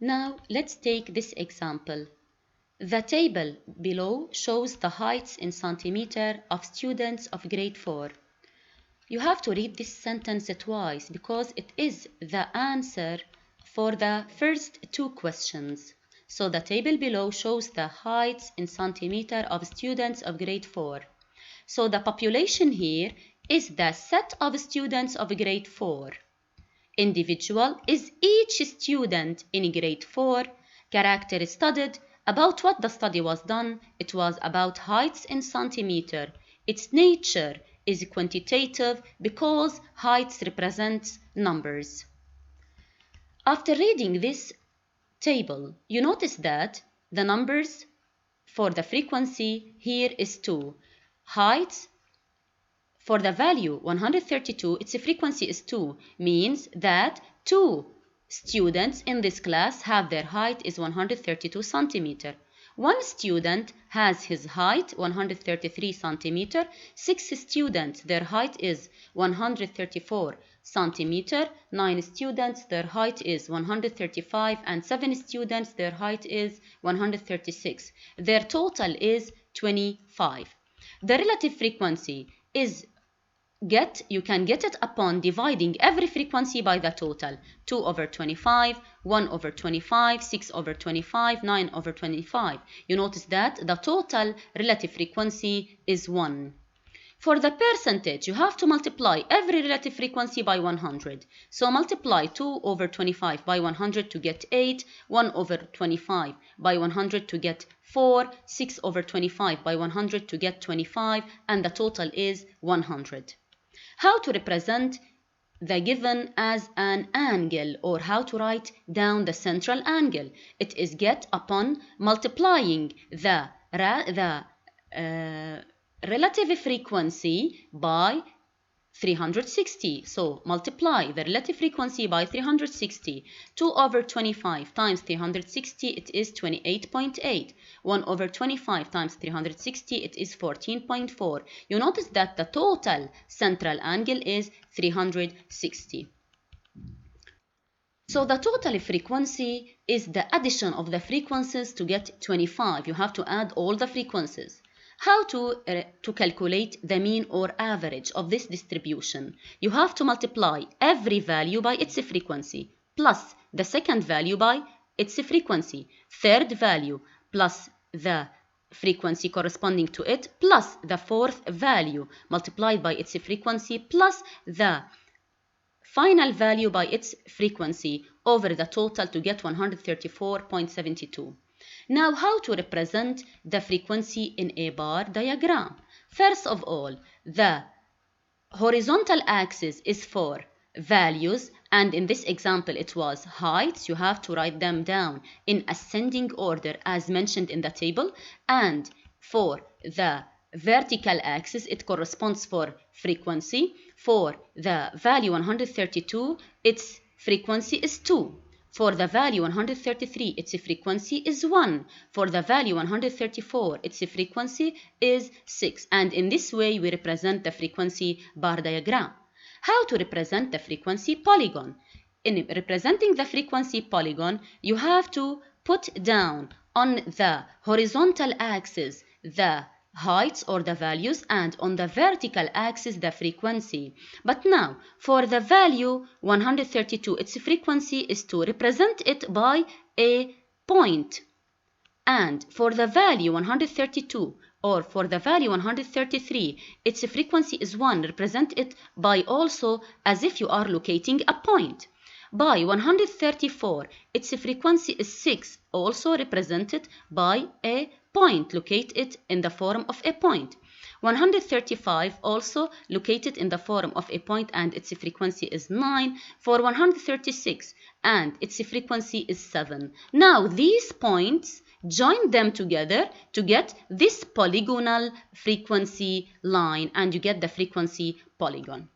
Now let's take this example. The table below shows the heights in centimeter of students of grade 4. You have to read this sentence twice because it is the answer for the first two questions. So the table below shows the heights in centimeter of students of grade 4. So the population here is the set of students of grade 4. Individual is each student in grade 4. Character studied. About what the study was done, it was about heights in centimeter. Its nature is quantitative because heights represents numbers. After reading this table, you notice that the numbers for the frequency here is 2. Heights for the value 132, its frequency is 2, means that 2 students in this class have their height is 132 centimeter. One student has his height 133 centimeter. 6 students, their height is 134 centimeter. 9 students, their height is 135, and 7 students, their height is 136. Their total is 25. The relative frequency is you can get it upon dividing every frequency by the total. 2 over 25, 1 over 25, 6 over 25, 9 over 25. You notice that the total relative frequency is 1. For the percentage, you have to multiply every relative frequency by 100. So multiply 2 over 25 by 100 to get 8, 1 over 25 by 100 to get 4, 6 over 25 by 100 to get 25, and the total is 100. How to represent the given as an angle, or how to write down the central angle? It is get upon multiplying the relative frequency by 360. So multiply the relative frequency by 360. 2 over 25 times 360, it is 28.8. 1 over 25 times 360, it is 14.4. You notice that the total central angle is 360. So the total frequency is the addition of the frequencies to get 25. You have to add all the frequencies. How to calculate the mean or average of this distribution? You have to multiply every value by its frequency, plus the second value by its frequency, third value plus the frequency corresponding to it, plus the fourth value multiplied by its frequency, plus the final value by its frequency over the total to get 134.72. Now, how to represent the frequency in a bar diagram? First of all, the horizontal axis is for values, and in this example it was heights. You have to write them down in ascending order as mentioned in the table, and for the vertical axis it corresponds for frequency. For the value 132, its frequency is 2. For the value 133, its frequency is 1. For the value 134, its frequency is 6. And in this way, we represent the frequency bar diagram. How to represent the frequency polygon? In representing the frequency polygon, you have to put down on the horizontal axis the heights or the values, and on the vertical axis the frequency. But now for the value 132, its frequency is 2. Represent it by a point. And for the value 132 or for the value 133, its frequency is 1. Represent it by also as if you are locating a point. By 134, its frequency is 6. Also represented by a point. Locate it in the form of a point. 135 also located in the form of a point, and its frequency is 9. For 136, and its frequency is 7. Now these points, join them together to get this polygonal frequency line, and you get the frequency polygon.